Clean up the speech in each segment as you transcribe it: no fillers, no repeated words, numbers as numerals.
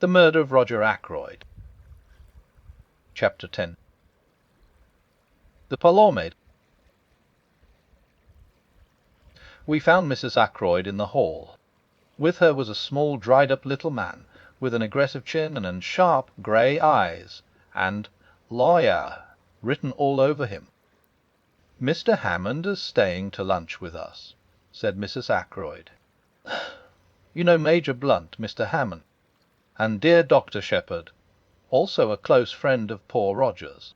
The Murder of Roger Ackroyd. Chapter 10. The parlour maid. We found Mrs. Ackroyd in the hall. With her was a small, dried-up little man, with an aggressive chin and sharp grey eyes, and "Lawyer" written all over him. "Mr. Hammond is staying to lunch with us," said Mrs. Ackroyd. "You know Major Blunt, Mr. Hammond, and dear Dr. Shepherd, also a close friend of poor Roger's.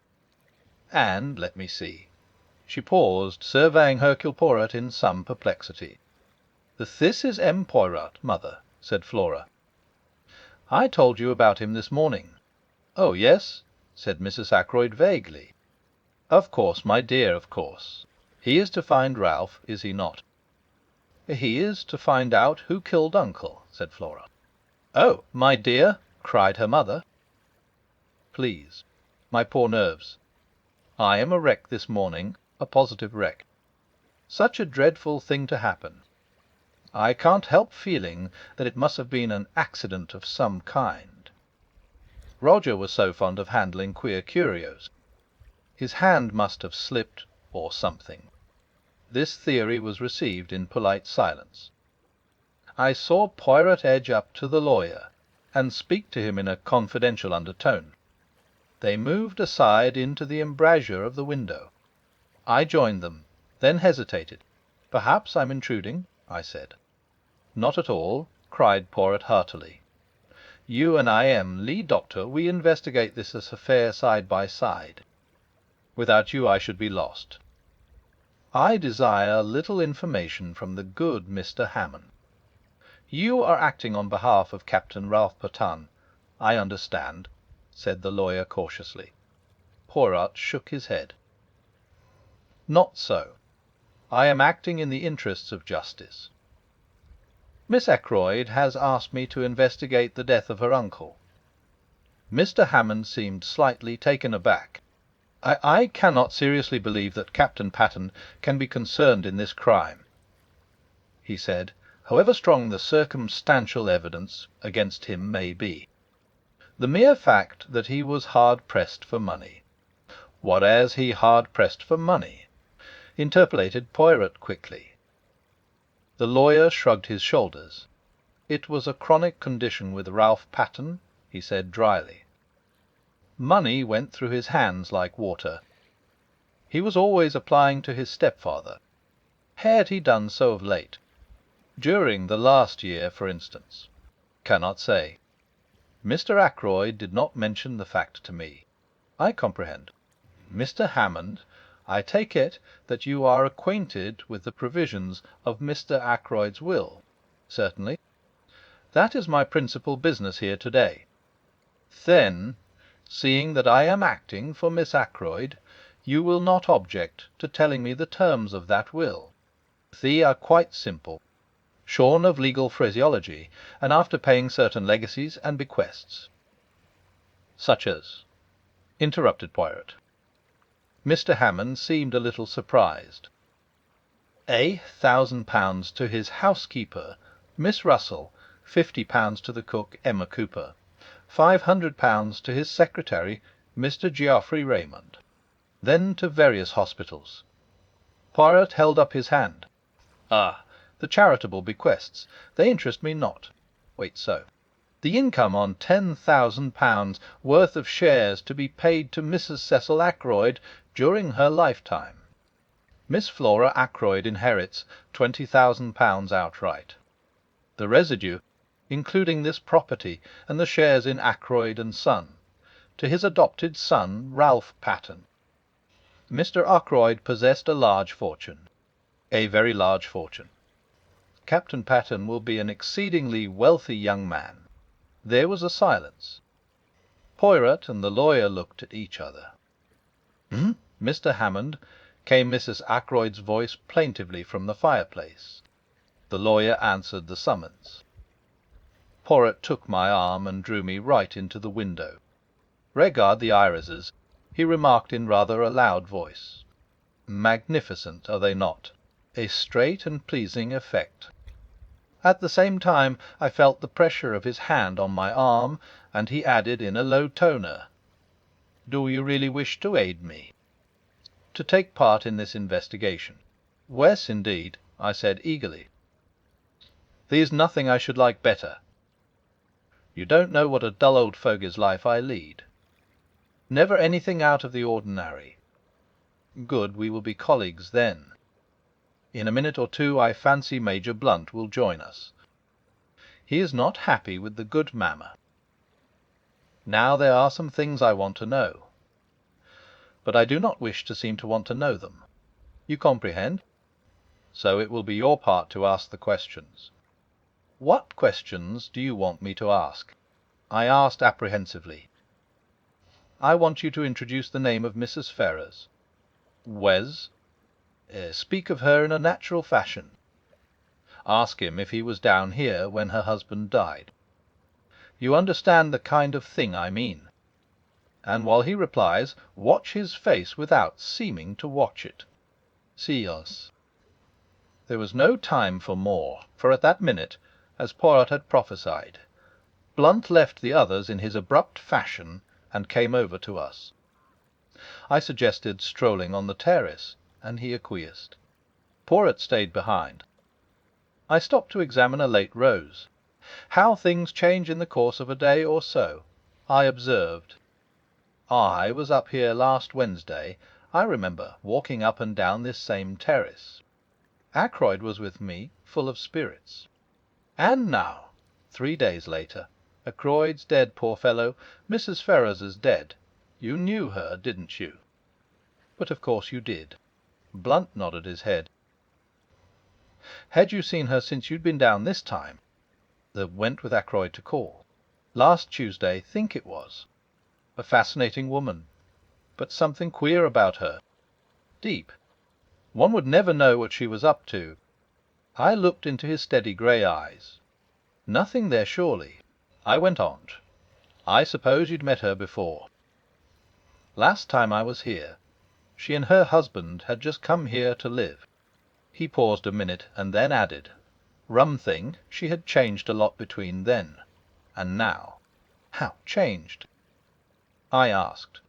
And, let me see." She paused, surveying Hercule Poirot in some perplexity. "This is M. Poirot, mother," said Flora. "I told you about him this morning." "Oh, yes," said Mrs. Ackroyd vaguely. "Of course, my dear, of course. He is to find Ralph, is he not?" "He is to find out who killed uncle," said Flora. "Oh, my dear!" cried her mother. "Please. My poor nerves. I am a wreck this morning, a positive wreck. Such a dreadful thing to happen. I can't help feeling that it must have been an accident of some kind. Roger was so fond of handling queer curios. His hand must have slipped, or something." This theory was received in polite silence. I saw Poirot edge up to the lawyer, and speak to him in a confidential undertone. They moved aside into the embrasure of the window. I joined them, then hesitated. "Perhaps I'm intruding," I said. "Not at all," cried Poirot heartily. "You and Lee Doctor, we investigate this affair side by side. Without you I should be lost. I desire a little information from the good Mr. Hammond. You are acting on behalf of Captain Ralph Patterne, I understand," said the lawyer cautiously. Poirot shook his head. "Not so. I am acting in the interests of justice. Miss Ackroyd has asked me to investigate the death of her uncle." Mr. Hammond seemed slightly taken aback. I cannot seriously believe that Captain Patterne can be concerned in this crime," he said, "however strong the circumstantial evidence against him may be. The mere fact that he was hard-pressed for money." "Whereas he hard-pressed for money?" interpolated Poirot quickly. The lawyer shrugged his shoulders. "It was a chronic condition with Ralph Patterne," he said dryly. "Money went through his hands like water. He was always applying to his stepfather. Had he done so of late? During the last year, for instance?" "Cannot say. Mr. Ackroyd did not mention the fact to me." "I comprehend. Mr. Hammond, I take it that you are acquainted with the provisions of Mr. Ackroyd's will?" "Certainly." "That is my principal business here to day. Then, seeing that I am acting for Miss Ackroyd, you will not object to telling me the terms of that will. They are quite simple, shorn of legal phraseology, and after paying certain legacies and bequests." "Such as?" interrupted Poirot. Mr. Hammond seemed a little surprised. £1,000 to his housekeeper, Miss Russell, £50 to the cook, Emma Cooper, £500 to his secretary, Mr. Geoffrey Raymond. Then to various hospitals. Poirot held up his hand. "Ah, the charitable bequests. They interest me not. Wait so. The income on £10,000 worth of shares to be paid to Mrs. Cecil Ackroyd during her lifetime. Miss Flora Ackroyd inherits £20,000 outright. The residue, including this property and the shares in Ackroyd and Son, to his adopted son, Ralph Patterne. Mr. Ackroyd possessed a large fortune, a very large fortune. Captain Patterne will be an exceedingly wealthy young man." There was a silence. Poirot and the lawyer looked at each other. "Mr. Hammond," came Mrs. Ackroyd's voice plaintively from the fireplace. The lawyer answered the summons. Poirot took my arm and drew me right into the window. "Regard the irises," he remarked in rather a loud voice. "Magnificent, are they not? A straight and pleasing effect. At the same time I felt the pressure of his hand on my arm, and he added in a low toner, "Do you really wish to aid me?" To take part in this investigation. "Wes, indeed," I said eagerly. "There's nothing I should like better. You don't know what a dull old fogey's life I lead. Never anything out of the ordinary. Good, we will be colleagues then. In a minute or two I fancy Major Blunt will join us. He is not happy with the good mamma. Now there are some things I want to know, but I do not wish to seem to want to know them. You comprehend? So it will be your part to ask the questions." "What questions do you want me to ask?" I asked apprehensively. "I want you to introduce the name of Mrs. Ferrars." "Wes?" "Speak of her in a natural fashion. Ask him if he was down here when her husband died. You understand the kind of thing I mean. And while he replies, watch his face without seeming to watch it." "Sios." There was no time for more, for at that minute, as Poirot had prophesied, Blunt left the others in his abrupt fashion and came over to us. I suggested strolling on the terrace, and he acquiesced. Poirot stayed behind. I stopped to examine a late rose. How things change in the course of a day or so! I observed. I was up here last Wednesday, I remember, walking up and down this same terrace. Ackroyd was with me, full of spirits. And now, 3 days later, Ackroyd's dead, poor fellow. Mrs. Ferrars is dead. You knew her, didn't you? But of course you did. Blunt nodded his head. Had you seen her since you'd been down this time? Went with Ackroyd to call. Last Tuesday, think it was. A fascinating woman, but something queer about her. Deep. One would never know what she was up to. I looked into his steady grey eyes. Nothing there, surely. I went on. I suppose you'd met her before. Last time I was here, she and her husband had just come here to live. He paused a minute and then added, rum thing, she had changed a lot between then and now. How changed? I asked.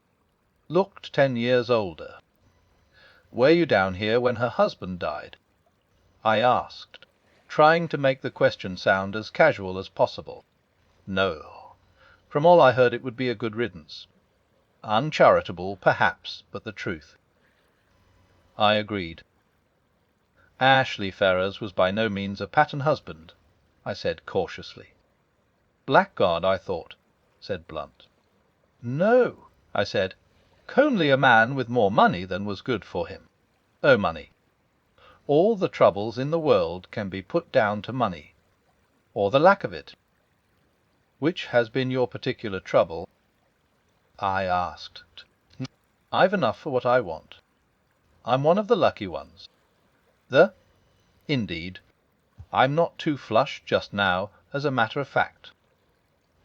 Looked 10 years older. Were you down here when her husband died? I asked, trying to make the question sound as casual as possible. No. From all I heard it would be a good riddance. Uncharitable, perhaps, but the truth. I agreed. Ashley Ferrars was by no means a pattern husband, I said cautiously. Blackguard, I thought, said Blunt. No, I said, only a man with more money than was good for him. Oh, money. All the troubles in the world can be put down to money, or the lack of it. Which has been your particular trouble? I asked. I've enough for what I want. I'm one of the lucky ones. Indeed. I'm not too flush just now, as a matter of fact.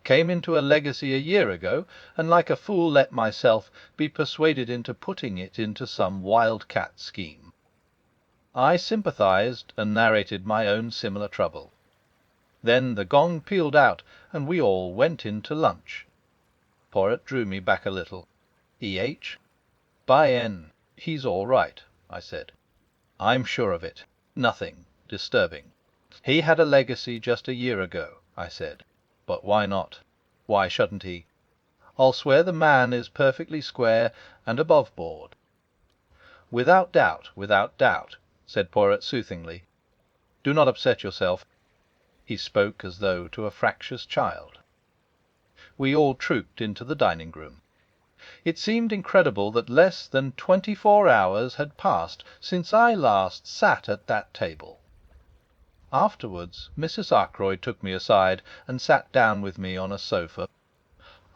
Came into a legacy a year ago, and like a fool let myself be persuaded into putting it into some wild-cat scheme. I sympathized and narrated my own similar trouble. Then the gong pealed out, and we all went in to lunch. Poirot drew me back a little. E.H.? By-N. He's all right, I said. I'm sure of it. Nothing disturbing. He had a legacy just a year ago, I said. But why not? Why shouldn't he? I'll swear the man is perfectly square and above board. Without doubt, said Poirot soothingly. Do not upset yourself. He spoke as though to a fractious child. We all trooped into the dining-room. It seemed incredible that less than 24 hours had passed since I last sat at that table. Afterwards, Mrs. Ackroyd took me aside and sat down with me on a sofa.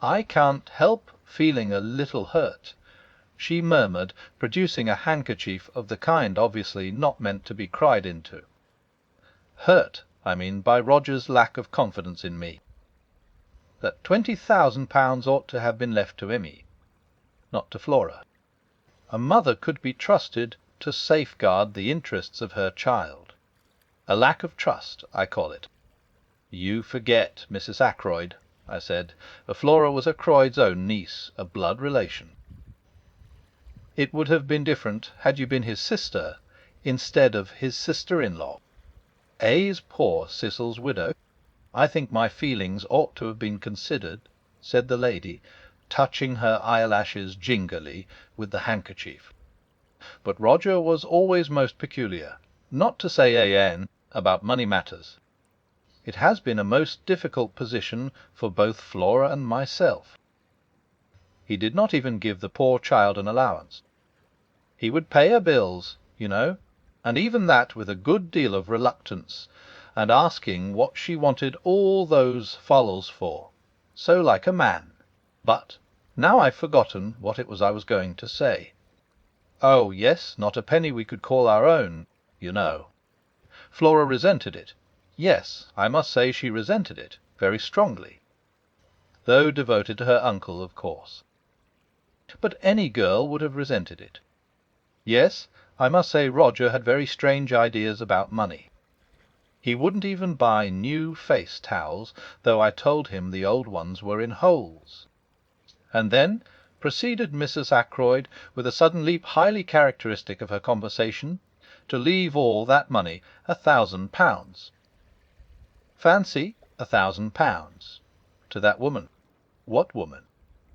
I can't help feeling a little hurt, she murmured, producing a handkerchief of the kind obviously not meant to be cried into. Hurt, I mean, by Roger's lack of confidence in me. That £20,000 ought to have been left to Emmy, not to Flora. A mother could be trusted to safeguard the interests of her child. A lack of trust, I call it." "You forget Mrs. Ackroyd," I said. "Flora was Ackroyd's own niece, a blood relation." "It would have been different had you been his sister instead of his sister-in-law. Is poor Cecil's widow. I think my feelings ought to have been considered," said the lady, touching her eyelashes gingerly with the handkerchief. "But Roger was always most peculiar, not to say about money matters. It has been a most difficult position for both Flora and myself. He did not even give the poor child an allowance. He would pay her bills, you know, and even that with a good deal of reluctance, and asking what she wanted all those fallals for, so like a man. But now I've forgotten what it was I was going to say. Oh, yes, not a penny we could call our own, you know. Flora resented it. Yes, I must say she resented it very strongly, though devoted to her uncle, of course. But any girl would have resented it. Yes, I must say Roger had very strange ideas about money. He wouldn't even buy new face towels, though I told him the old ones were in holes. And then proceeded Mrs. Ackroyd, with a sudden leap highly characteristic of her conversation, to leave all that money, £1,000. Fancy £1,000 to that woman. What woman?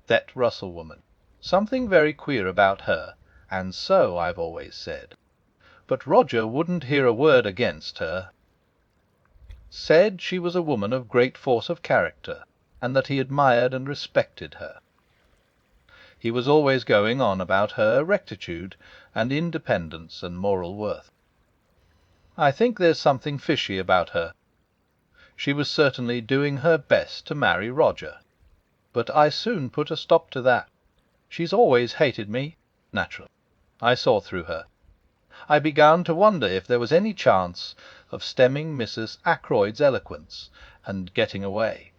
That Russell woman. Something very queer about her, and so I've always said. But Roger wouldn't hear a word against her. Said she was a woman of great force of character, and that he admired and respected her. He was always going on about her rectitude and independence and moral worth. I think there's something fishy about her. She was certainly doing her best to marry Roger, but I soon put a stop to that. She's always hated me, naturally. I saw through her. I began to wonder if there was any chance of stemming Mrs. Ackroyd's eloquence and getting away.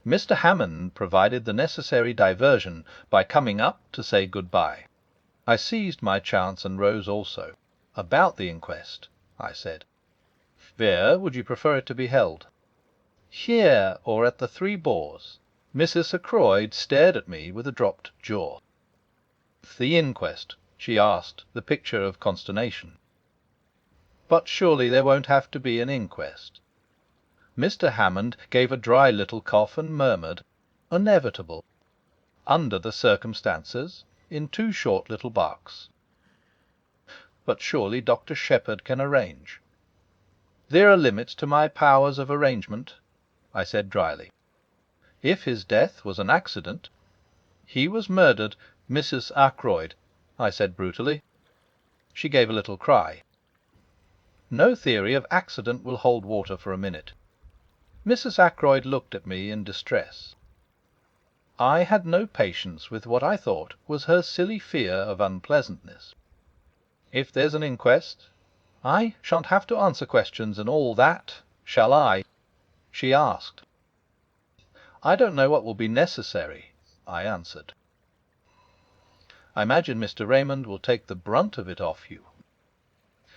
Mr. Hammond provided the necessary diversion by coming up to say good-bye. I seized my chance and rose also. "About the inquest," I said. "Where would you prefer it to be held?" "Here, or at the Three Boars?" Mrs. Ackroyd stared at me with a dropped jaw. "The inquest?" she asked, the picture of consternation. "But surely there won't have to be an inquest?" Mr. Hammond gave a dry little cough and murmured, "Inevitable, under the circumstances, in two short little barks." "But surely Dr. Shepherd can arrange?" "There are limits to my powers of arrangement," I said dryly. "If his death was an accident—" "He was murdered, Mrs. Ackroyd," I said brutally. She gave a little cry. No theory of accident will hold water for a minute. Mrs. Ackroyd looked at me in distress. I had no patience with what I thought was her silly fear of unpleasantness. "If there's an inquest, I shan't have to answer questions and all that, shall I?" she asked. "I don't know what will be necessary," I answered. "I imagine Mr. Raymond will take the brunt of it off you.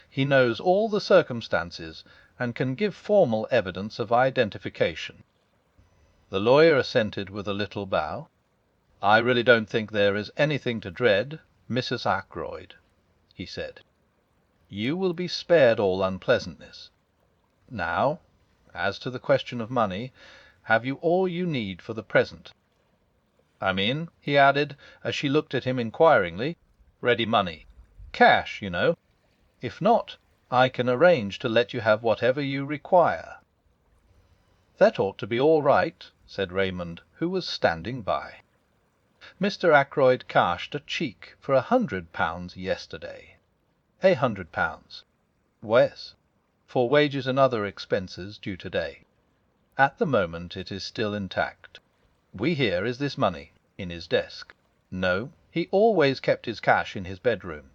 He knows all the circumstances and can give formal evidence of identification." The lawyer assented with a little bow. "I really don't think there is anything to dread, Mrs. Ackroyd," he said. "You will be spared all unpleasantness. Now, as to the question of money, have you all you need for the present? I mean," he added, as she looked at him inquiringly, "ready money. Cash, you know. If not, I can arrange to let you have whatever you require." "That ought to be all right," said Raymond, who was standing by. "Mr. Ackroyd cashed a cheque for £100 yesterday." £100. "Yes, for wages and other expenses due to-day. At the moment it is still intact. We hear is this money in his desk. No, he always kept his cash in his bedroom.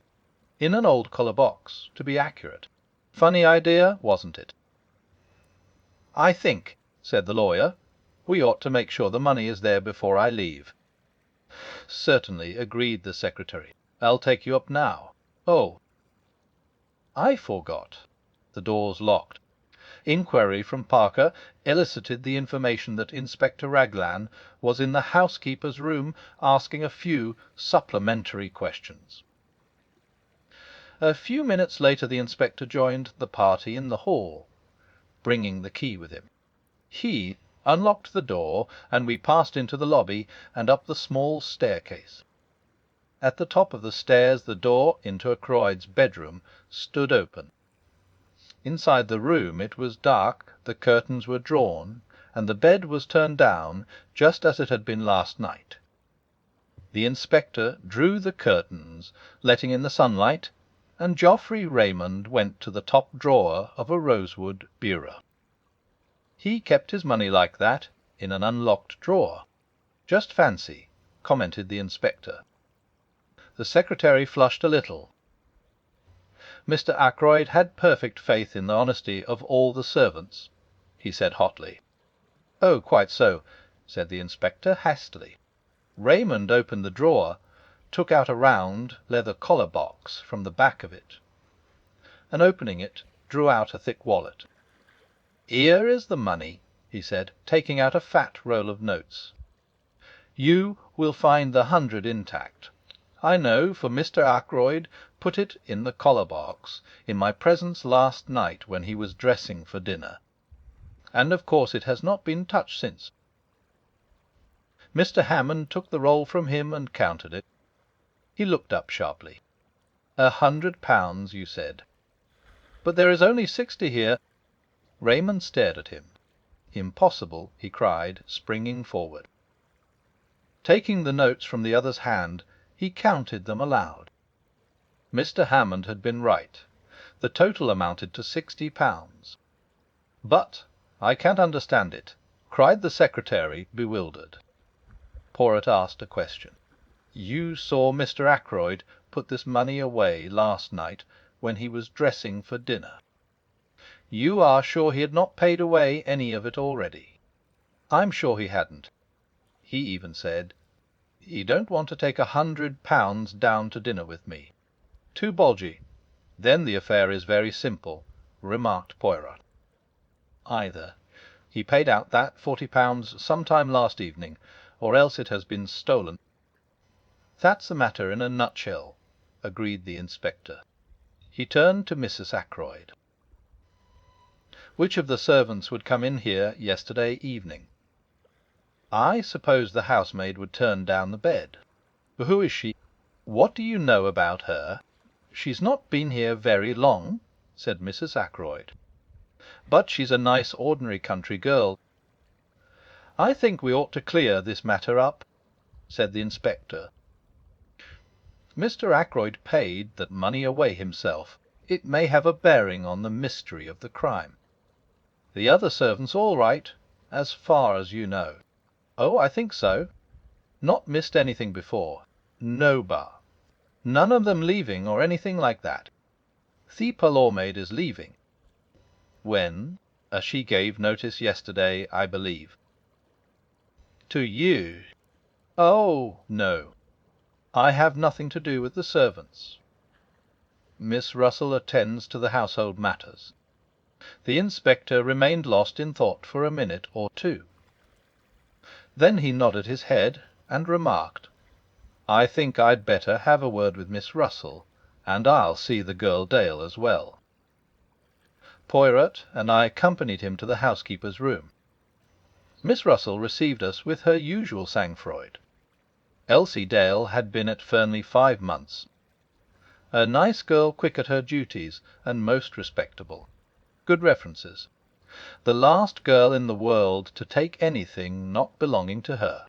In an old collar box, to be accurate. Funny idea, wasn't it?" "I think," said the lawyer, "we ought to make sure the money is there before I leave." "Certainly," agreed the secretary. "I'll take you up now. Oh, I forgot. the doors locked. Inquiry from Parker elicited the information that Inspector Raglan was in the housekeeper's room asking a few supplementary questions. A few minutes later the inspector joined the party in the hall, bringing the key with him. He unlocked the door, and we passed into the lobby and up the small staircase. At the top of the stairs the door into Ackroyd's bedroom stood open. Inside the room it was dark, the curtains were drawn, and the bed was turned down just as it had been last night. The inspector drew the curtains, letting in the sunlight, and Geoffrey Raymond went to the top drawer of a rosewood bureau. He kept his money like that, in an unlocked drawer. Just fancy, commented the inspector. The secretary flushed a little. Mr. Ackroyd had perfect faith in the honesty of all the servants, he said hotly. Oh, quite so, said the inspector hastily. Raymond opened the drawer, took out a round leather collar box from the back of it, and opening it, drew out a thick wallet. Here is the money, he said, taking out a fat roll of notes. You will find the 100 intact. I know, for Mr. Ackroyd put it in the collar box in my presence last night when he was dressing for dinner, and of course it has not been touched since. Mr. Hammond took the roll from him and counted it. He looked up sharply. £100, you said. But there is only 60 here. Raymond stared at him. Impossible, he cried, springing forward. Taking the notes from the other's hand, he counted them aloud. Mr. Hammond had been right. The total amounted to £60. But I can't understand it, cried the secretary, bewildered. Poirot asked a question. You saw Mr. Ackroyd put this money away last night when he was dressing for dinner. You are sure he had not paid away any of it already? I'm sure he hadn't. He even said, he don't want to take £100 down to dinner with me. Too bodgy. Then the affair is very simple, remarked Poirot. Either he paid out that £40 some time last evening, or else it has been stolen. That's the matter in a nutshell, agreed the inspector. He turned to Mrs. Ackroyd. Which of the servants would come in here yesterday evening? I suppose the housemaid would turn down the bed. Who is she? What do you know about her? She's not been here very long, said Mrs. Ackroyd. But she's a nice ordinary country girl. I think we ought to clear this matter up, said the inspector. Mr. Ackroyd paid that money away himself. It may have a bearing on the mystery of the crime. The other servants all right, as far as you know. Oh, I think so. Not missed anything before. No bar. None of them leaving or anything like that. The parlour-maid is leaving. When? She gave notice yesterday, I believe. To you? Oh, no. I have nothing to do with the servants. Miss Russell attends to the household matters. The inspector remained lost in thought for a minute or two. Then he nodded his head and remarked, I think I'd better have a word with Miss Russell, and I'll see the girl Dale as well. Poirot and I accompanied him to the housekeeper's room. Miss Russell received us with her usual sang-froid. Elsie Dale had been at Fernley 5 months. A nice girl, quick at her duties, and most respectable. Good references. The last girl in the world to take anything not belonging to her.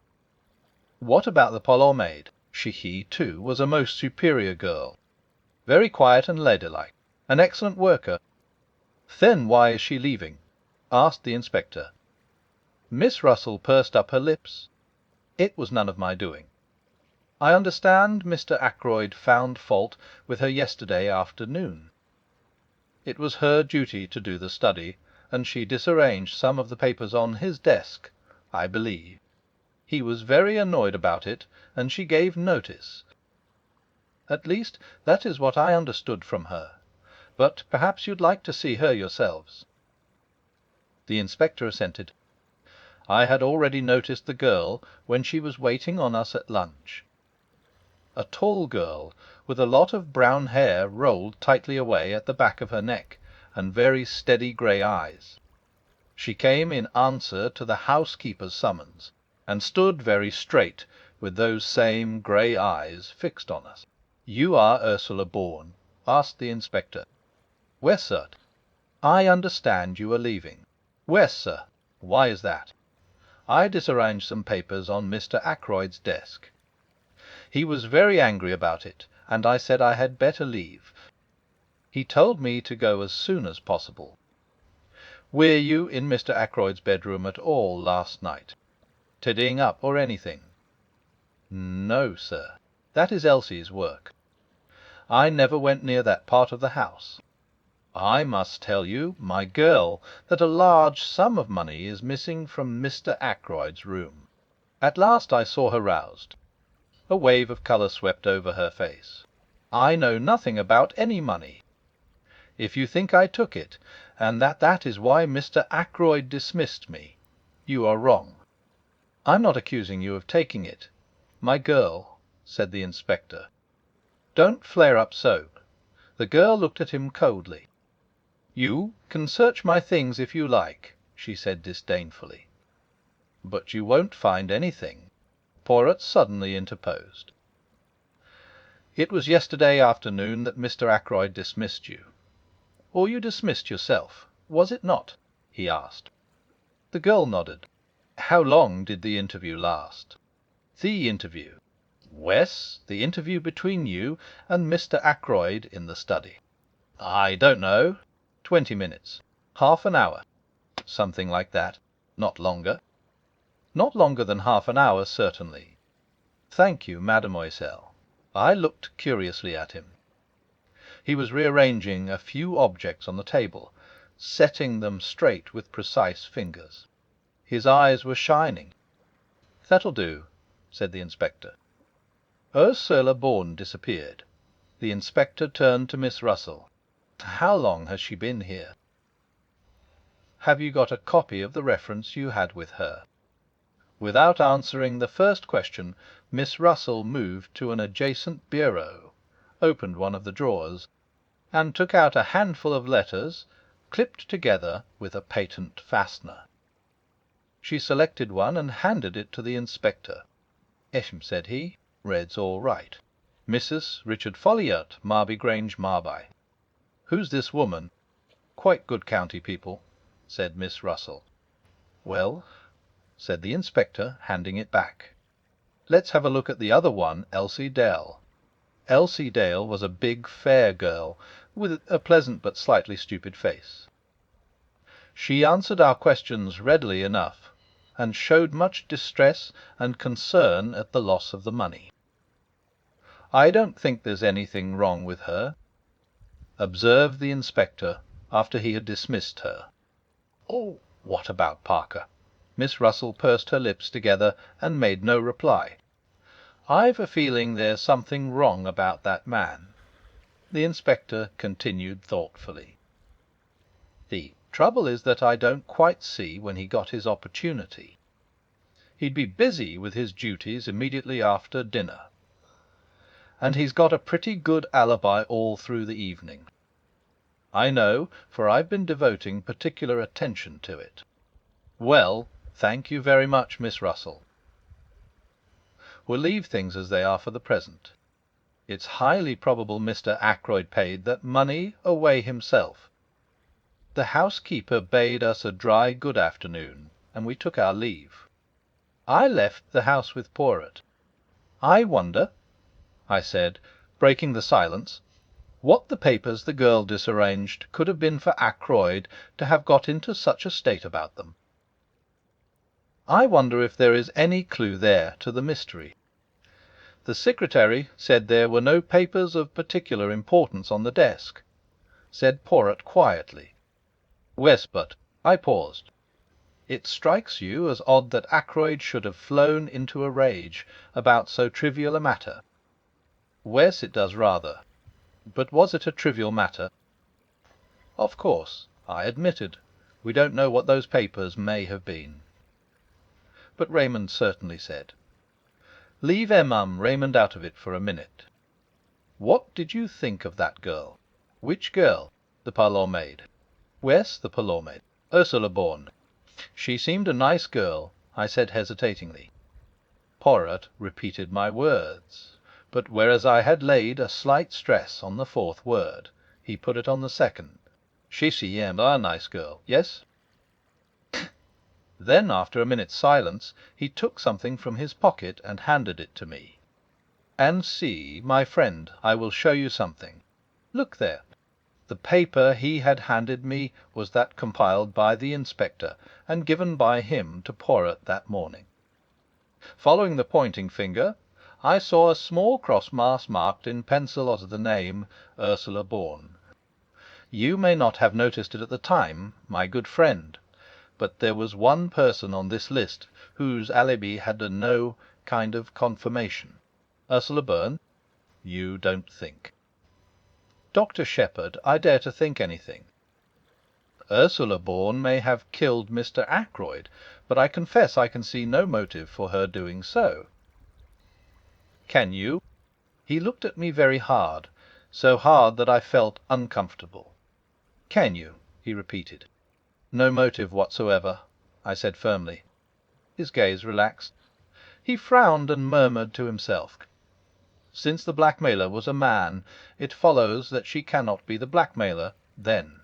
What about the parlour-maid? She, too, was a most superior girl. Very quiet and ladylike. An excellent worker. Then why is she leaving? Asked the inspector. Miss Russell pursed up her lips. It was none of my doing. I understand Mr. Ackroyd found fault with her yesterday afternoon. It was her duty to do the study, and she disarranged some of the papers on his desk, I believe. He was very annoyed about it, and she gave notice. At least, that is what I understood from her. But perhaps you'd like to see her yourselves." The inspector assented. I had already noticed the girl when she was waiting on us at lunch. A tall girl, with a lot of brown hair rolled tightly away at the back of her neck, and very steady grey eyes. She came in answer to the housekeeper's summons, and stood very straight, with those same grey eyes fixed on us. "You are Ursula Bourne?" asked the inspector. "Wes, sir." "I understand you are leaving." "Wes, sir." "Why is that?" "I disarranged some papers on Mr. Ackroyd's desk. He was very angry about it, and I said I had better leave. He told me to go as soon as possible." "Were you in Mr. Ackroyd's bedroom at all last night, tidying up or anything?" "No, sir. That is Elsie's work. I never went near that part of the house. I must tell you, my girl, that a large sum of money is missing from Mr. Ackroyd's room." At last I saw her roused. A wave of colour swept over her face. "I know nothing about any money. If you think I took it, and that is why Mr. Ackroyd dismissed me, you are wrong. I'm not accusing you of taking it." "My girl," said the inspector. "Don't flare up so." The girl looked at him coldly. "You can search my things if you like," she said disdainfully. "But you won't find anything," Poirot suddenly interposed. "It was yesterday afternoon that Mr. Ackroyd dismissed you. Or you dismissed yourself, was it not?" he asked. The girl nodded. "How long did the interview last?" "The interview?" "Wes, the interview between you and Mr. Ackroyd in the study." "I don't know. 20 minutes. Half an hour. Something like that. Not longer." "Not longer than half an hour, certainly. Thank you, mademoiselle." I looked curiously at him. He was rearranging a few objects on the table, setting them straight with precise fingers. His eyes were shining. "That'll do," said the inspector. Ursula Bourne disappeared. The inspector turned to Miss Russell. "How long has she been here?" "Have you got a copy of the reference you had with her?" Without answering the first question, Miss Russell moved to an adjacent bureau, opened one of the drawers, and took out a handful of letters clipped together with a patent fastener. She selected one and handed it to the inspector. Said he. "Red's all right. Mrs. Richard Folliot, Marby Grange, Marby." "Who's this woman?" "Quite good county people," said Miss Russell. "Well," said the inspector, handing it back, "let's have a look at the other one, Elsie Dale." Elsie Dale was a big, fair girl, with a pleasant but slightly stupid face. She answered our questions readily enough, and showed much distress and concern at the loss of the money. "I don't think there's anything wrong with her," observed the inspector after he had dismissed her. "Oh, what about Parker?" Miss Russell pursed her lips together and made no reply. "I've a feeling there's something wrong about that man," the inspector continued thoughtfully. "The trouble is that I don't quite see when he got his opportunity. He'd be busy with his duties immediately after dinner, and he's got a pretty good alibi all through the evening. I know, for I've been devoting particular attention to it." "Well, thank you very much, Miss Russell. We'll leave things as they are for the present. It's highly probable Mr. Ackroyd paid that money away himself. The housekeeper bade us a dry good afternoon, and we took our leave. I left the house with Poirot. I wonder," I said, breaking the silence, "what the papers the girl disarranged could have been for Ackroyd to have got into such a state about them. I wonder if there is any clue there to the mystery." "The secretary said there were no papers of particular importance on the desk," said Poirot quietly. "Wes, but—" I paused. "It strikes you as odd that Ackroyd should have flown into a rage about so trivial a matter?" "Wes, it does rather. But was it a trivial matter?" Of course, I admitted. We don't know what those papers may have been. But Raymond certainly said, "Leave Raymond out of it for a minute. What did you think of that girl?" "Which girl?" "The parlour maid." "Yes, the parlour maid. Ursula Bourne." "She seemed a nice girl," I said hesitatingly. Poirot repeated my words, but whereas I had laid a slight stress on the fourth word, he put it on the second. "She seemed a nice girl, yes." Then, after a minute's silence, he took something from his pocket and handed it to me. "And see, my friend, I will show you something. Look there." The paper he had handed me was that compiled by the inspector and given by him to Poirot that morning. Following the pointing finger, I saw a small cross marked in pencil under the name Ursula Bourne. You may not have noticed it at the time, my good friend, but there was one person on this list whose alibi had no kind of confirmation. Ursula Bourne? You don't think. Dr. Shepherd, I dare to think anything. Ursula Bourne may have killed Mr. Ackroyd, but I confess I can see no motive for her doing so. Can you? He looked at me very hard, so hard that I felt uncomfortable. "Can you?" he repeated. "No motive whatsoever," I said firmly. His gaze relaxed. He frowned and murmured to himself. "Since the blackmailer was a man, it follows that she cannot be the blackmailer, then."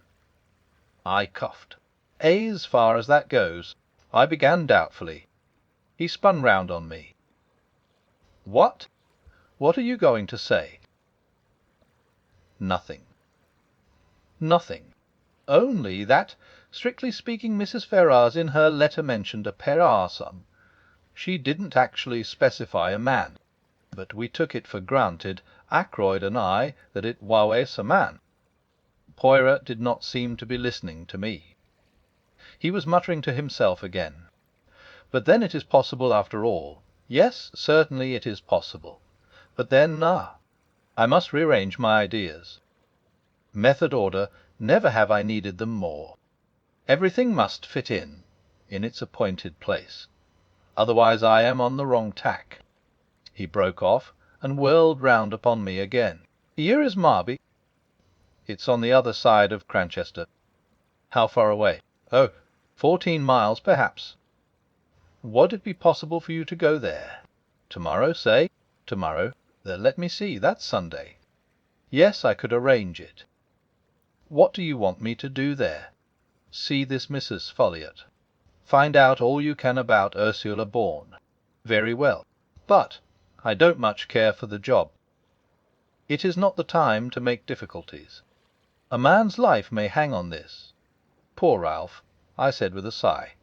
I coughed. "As far as that goes," I began doubtfully. He spun round on me. "What? What are you going to say?" "Nothing." "Nothing. Only that, strictly speaking, Mrs. Ferrars in her letter mentioned a person. She didn't actually specify a man, but we took it for granted, Ackroyd and I, that it was a man." Poirot did not seem to be listening to me. He was muttering to himself again. "But then it is possible after all. Yes, certainly it is possible. But then, I must rearrange my ideas. Method, order, never have I needed them more. Everything must fit in its appointed place. Otherwise I am on the wrong tack." He broke off and whirled round upon me again. "Here is Marby." "It's on the other side of Cranchester." "How far away?" "Oh, 14 miles, perhaps." "Would it be possible for you to go there? Tomorrow, say?" "Tomorrow? Let me see, that's Sunday. Yes, I could arrange it." "What do you want me to do there?" "See this Mrs. Folliot. Find out all you can about Ursula Bourne." "Very well. But I don't much care for the job." "It is not the time to make difficulties. A man's life may hang on this." "Poor Ralph," I said with a sigh.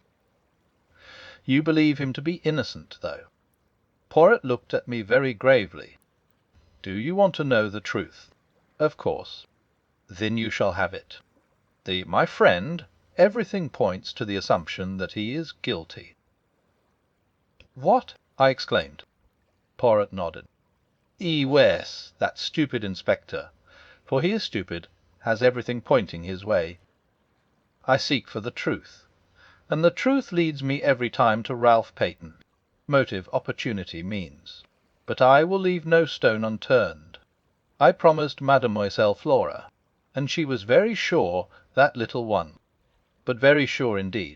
"You believe him to be innocent, though?" Poirot looked at me very gravely. "Do you want to know the truth?" "Of course." "Then you shall have it. My friend, everything points to the assumption that he is guilty." "What?" I exclaimed. Poirot nodded. "Yes, that stupid inspector, for he is stupid, has everything pointing his way. I seek for the truth, and the truth leads me every time to Ralph Paton. Motive, opportunity, means. But I will leave no stone unturned. I promised Mademoiselle Flora, and she was very sure, that little one, but very sure indeed.